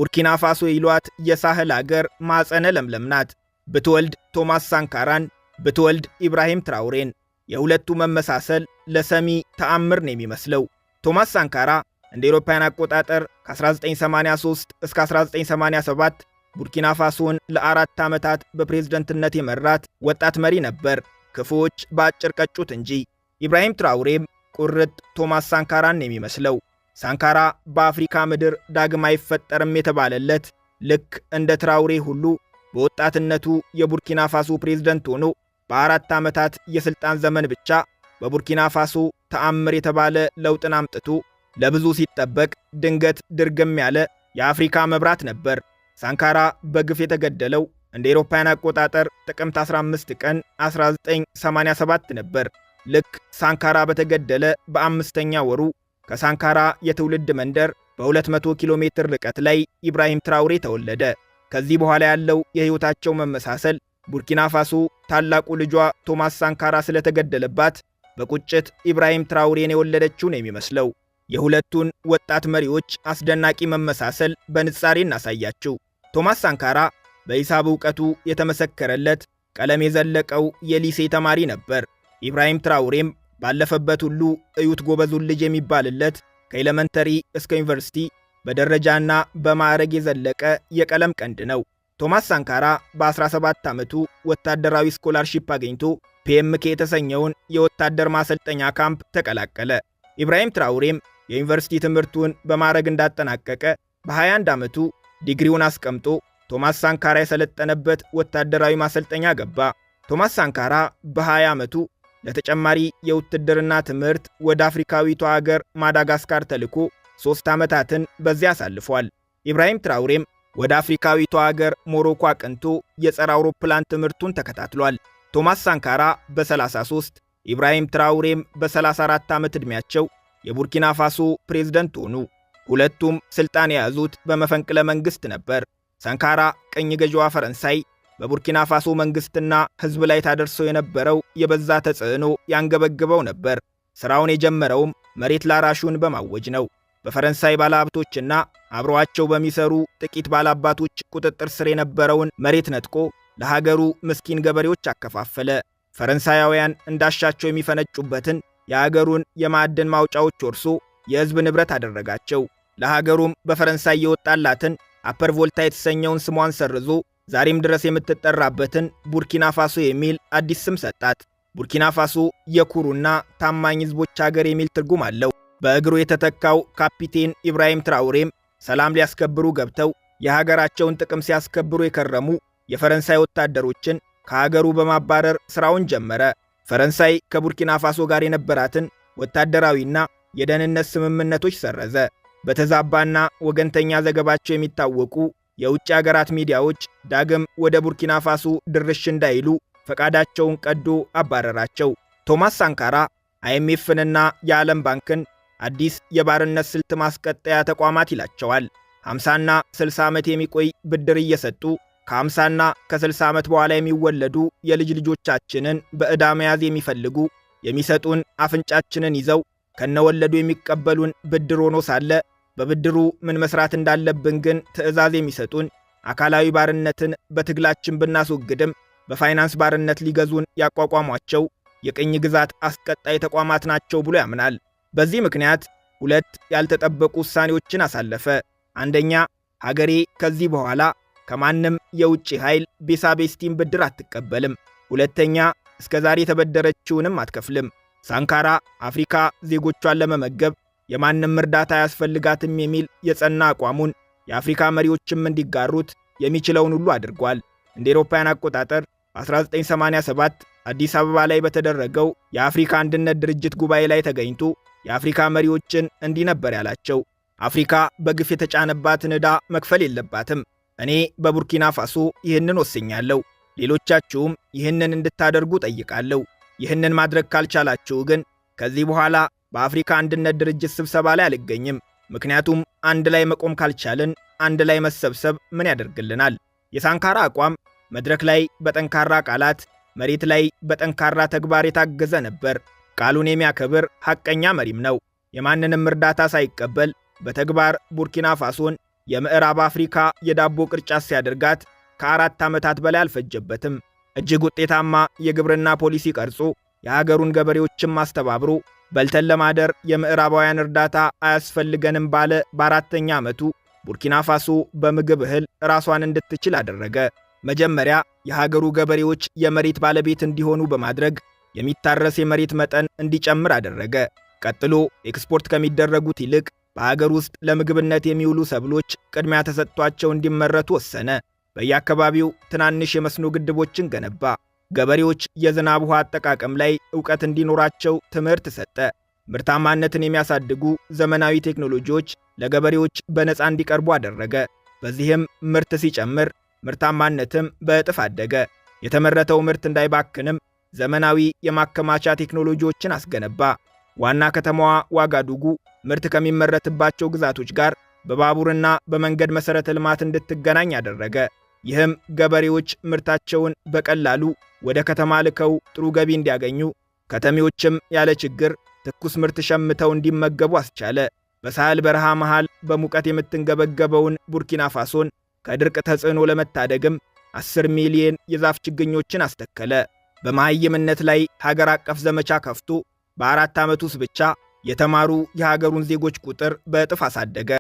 ቡርኪና ፋሶ ይሏት የሳህል አገር ማጸነ ለምለም ናት። ብትወልድ ቶማስ ሳንካራን፣ ብትወልድ ኢብራሂም ትራውሬን። የሁለቱ መመሳሰል ለሰሚ ተአምር ነው የሚመስለው። ቶማስ ሳንካራ እንደ አውሮፓውያን አቆጣጠር ከ1983 እስከ 1987 ቡርኪና ፋሶን ለ4 ዓመታት በፕሬዝደንትነት የመራት ወጣት መሪ ነበር። ክፉዎች በአጭር ቀጩት እንጂ። ኢብራሂም ትራውሬም ቁርጥ ቶማስ ሳንካራን የሚመስለው። ሳንካራ በአፍሪካ ምድር ዳግም አይፈጠርም የተባለለት ልክ እንደ ትራውሬ ሁሉ በወጣትነቱ የቡርኪና ፋሶ ፕሬዝደንት ሆኖ በ4 ዓመታት የሥልጣን ዘመን ብቻ በቡርኪና ፋሶ ተአምር የተባለ ለውጥን አምጥቶ ለብዙ ሲጠበቅ ድንገት ድርግም ያለ የአፍሪካ መብራት ነበር። ሳንካራ በግፍ የተገደለው እንደ አውሮፓውያን አቆጣጠር ጥቅምት 15 ቀን 1987 ነበር። ልክ ሳንካራ በተገደለ በአምስተኛ ወሩ ከሳንካራ የትውልድ መንደር በ200 ኪሎ ሜትር ርቀት ላይ ኢብራሂም ትራውሬ ተወለደ። ከዚህ በኋላ ያለው የሕይወታቸው መመሳሰል ቡርኪና ፋሶ ታላቁ ልጇ ቶማስ ሳንካራ ስለተገደለባት በቁጭት ኢብራሂም ትራውሬን የወለደችው ነው የሚመስለው። የሁለቱን ወጣት መሪዎች አስደናቂ መመሳሰል በንጻሬ እናሳያችሁ። ቶማስ ሳንካራ በሂሳብ ዕውቀቱ የተመሰከረለት ቀለም የዘለቀው የሊሴ ተማሪ ነበር። ኢብራሂም ትራውሬም ባለፈበት ሁሉ እዩት ጎበዙን ልጅ የሚባልለት ከኤሌመንተሪ እስከ ዩኒቨርሲቲ በደረጃና በማዕረግ የዘለቀ የቀለም ቀንድ ነው። ቶማስ ሳንካራ በ17 ዓመቱ ወታደራዊ ስኮላርሺፕ አግኝቶ ፒኤምኬ የተሰኘውን የወታደር ማሰልጠኛ ካምፕ ተቀላቀለ። ኢብራሂም ትራውሬም የዩኒቨርሲቲ ትምህርቱን በማዕረግ እንዳጠናቀቀ በ21 ዓመቱ ዲግሪውን አስቀምጦ ቶማስ ሳንካራ የሰለጠነበት ወታደራዊ ማሰልጠኛ ገባ። ቶማስ ሳንካራ በ20 ዓመቱ ለተጨማሪ የውትድርና ትምህርት ወደ አፍሪካዊቷ አገር ማዳጋስካር ተልኮ 3 ዓመታትን በዚያ አሳልፏል። ኢብራሂም ትራውሬም ወደ አፍሪካዊቷ አገር ሞሮኮ አቅንቶ የጸረ አውሮፕላን ትምህርቱን ተከታትሏል። ቶማስ ሳንካራ በ33 ኢብራሂም ትራውሬም በ34 ዓመት ዕድሜያቸው የቡርኪና ፋሶ ፕሬዝደንት ሆኑ። ሁለቱም ስልጣን የያዙት በመፈንቅለ መንግሥት ነበር። ሳንካራ ቀኝ ገዢዋ ፈረንሳይ በቡርኪና ፋሶ መንግሥትና ሕዝብ ላይ ታደርሰው የነበረው የበዛ ተጽዕኖ ያንገበግበው ነበር። ሥራውን የጀመረውም መሬት ላራሹን በማወጅ ነው። በፈረንሳይ ባለሀብቶችና አብረዋቸው በሚሰሩ ጥቂት ባላባቶች ቁጥጥር ስር የነበረውን መሬት ነጥቆ ለሀገሩ ምስኪን ገበሬዎች አከፋፈለ። ፈረንሳያውያን እንዳሻቸው የሚፈነጩበትን የሀገሩን የማዕድን ማውጫዎች ወርሶ የሕዝብ ንብረት አደረጋቸው። ለሀገሩም በፈረንሳይ የወጣላትን አፐር ቮልታ የተሰኘውን ስሟን ሰርዞ ዛሬም ድረስ የምትጠራበትን ቡርኪና ፋሶ የሚል አዲስ ስም ሰጣት። ቡርኪና ፋሶ የኩሩና ታማኝ ሕዝቦች ሀገር የሚል ትርጉም አለው። በእግሩ የተተካው ካፒቴን ኢብራሂም ትራውሬም ሰላም ሊያስከብሩ ገብተው የሀገራቸውን ጥቅም ሲያስከብሩ የከረሙ የፈረንሳይ ወታደሮችን ከሀገሩ በማባረር ሥራውን ጀመረ። ፈረንሳይ ከቡርኪና ፋሶ ጋር የነበራትን ወታደራዊና የደህንነት ስምምነቶች ሰረዘ። በተዛባና ወገንተኛ ዘገባቸው የሚታወቁ የውጭ አገራት ሚዲያዎች ዳግም ወደ ቡርኪና ፋሶ ድርሽ እንዳይሉ ፈቃዳቸውን ቀዶ አባረራቸው። ቶማስ ሳንካራ አይኤምኤፍንና የዓለም ባንክን አዲስ የባርነት ስልት ማስቀጠያ ተቋማት ይላቸዋል። 50ና 60 ዓመት የሚቆይ ብድር እየሰጡ ከ50ና ከ60 ዓመት በኋላ የሚወለዱ የልጅ ልጆቻችንን በዕዳ መያዝ የሚፈልጉ የሚሰጡን አፍንጫችንን ይዘው ከነወለዱ የሚቀበሉን ብድር ሆኖ ሳለ በብድሩ ምን መስራት እንዳለብን ግን ትዕዛዝ የሚሰጡን አካላዊ ባርነትን በትግላችን ብናስወግድም በፋይናንስ ባርነት ሊገዙን ያቋቋሟቸው የቅኝ ግዛት አስቀጣይ ተቋማት ናቸው ብሎ ያምናል። በዚህ ምክንያት ሁለት ያልተጠበቁ ውሳኔዎችን አሳለፈ። አንደኛ፣ ሀገሬ ከዚህ በኋላ ከማንም የውጭ ኃይል ቤሳቤስቲን ብድር አትቀበልም። ሁለተኛ፣ እስከዛሬ የተበደረችውንም አትከፍልም። ሳንካራ አፍሪካ ዜጎቿን ለመመገብ የማንም እርዳታ አያስፈልጋትም የሚል የጸና አቋሙን የአፍሪካ መሪዎችም እንዲጋሩት የሚችለውን ሁሉ አድርጓል። እንደ አውሮፓውያን አቆጣጠር በ1987 አዲስ አበባ ላይ በተደረገው የአፍሪካ አንድነት ድርጅት ጉባኤ ላይ ተገኝቶ የአፍሪካ መሪዎችን እንዲህ ነበር ያላቸው። አፍሪካ በግፍ የተጫነባትን ዕዳ መክፈል የለባትም። እኔ በቡርኪና ፋሶ ይህንን ወስኛለሁ። ሌሎቻችሁም ይህንን እንድታደርጉ ጠይቃለሁ። ይህንን ማድረግ ካልቻላችሁ ግን ከዚህ በኋላ በአፍሪካ አንድነት ድርጅት ስብሰባ ላይ አልገኝም። ምክንያቱም አንድ ላይ መቆም ካልቻልን አንድ ላይ መሰብሰብ ምን ያደርግልናል? የሳንካራ አቋም መድረክ ላይ በጠንካራ ቃላት፣ መሬት ላይ በጠንካራ ተግባር የታገዘ ነበር። ቃሉን የሚያከብር ሐቀኛ መሪም ነው። የማንንም እርዳታ ሳይቀበል በተግባር ቡርኪና ፋሶን የምዕራብ አፍሪካ የዳቦ ቅርጫት ሲያደርጋት ከ4 ዓመታት በላይ አልፈጀበትም። እጅግ ውጤታማ የግብርና ፖሊሲ ቀርጾ የሀገሩን ገበሬዎችም አስተባብሮ በልተን ለማደር የምዕራባውያን እርዳታ አያስፈልገንም ባለ በአራተኛ ዓመቱ ቡርኪና ፋሶ በምግብ እህል ራሷን እንድትችል አደረገ። መጀመሪያ የሀገሩ ገበሬዎች የመሬት ባለቤት እንዲሆኑ በማድረግ የሚታረስ የመሬት መጠን እንዲጨምር አደረገ። ቀጥሎ ኤክስፖርት ከሚደረጉት ይልቅ በሀገር ውስጥ ለምግብነት የሚውሉ ሰብሎች ቅድሚያ ተሰጥቷቸው እንዲመረቱ ወሰነ። በየአካባቢው ትናንሽ የመስኖ ግድቦችን ገነባ። ገበሬዎች የዝናብ ውሃ አጠቃቀም ላይ ዕውቀት እንዲኖራቸው ትምህርት ሰጠ። ምርታማነትን የሚያሳድጉ ዘመናዊ ቴክኖሎጂዎች ለገበሬዎች በነፃ እንዲቀርቡ አደረገ። በዚህም ምርት ሲጨምር ምርታማነትም በእጥፍ አደገ። የተመረተው ምርት እንዳይባክንም ዘመናዊ የማከማቻ ቴክኖሎጂዎችን አስገነባ። ዋና ከተማዋ ዋጋዱጉ ምርት ከሚመረትባቸው ግዛቶች ጋር በባቡርና በመንገድ መሠረተ ልማት እንድትገናኝ አደረገ። ይህም ገበሬዎች ምርታቸውን በቀላሉ ወደ ከተማ ልከው ጥሩ ገቢ እንዲያገኙ፣ ከተሜዎችም ያለ ችግር ትኩስ ምርት ሸምተው እንዲመገቡ አስቻለ። በሳህል በረሃ መሃል በሙቀት የምትንገበገበውን ቡርኪና ፋሶን ከድርቅ ተጽዕኖ ለመታደግም 10 ሚሊዮን የዛፍ ችግኞችን አስተከለ። በመሃይምነት ላይ ሀገር አቀፍ ዘመቻ ከፍቶ በ4 ዓመት ውስጥ ብቻ የተማሩ የሀገሩን ዜጎች ቁጥር በእጥፍ አሳደገ።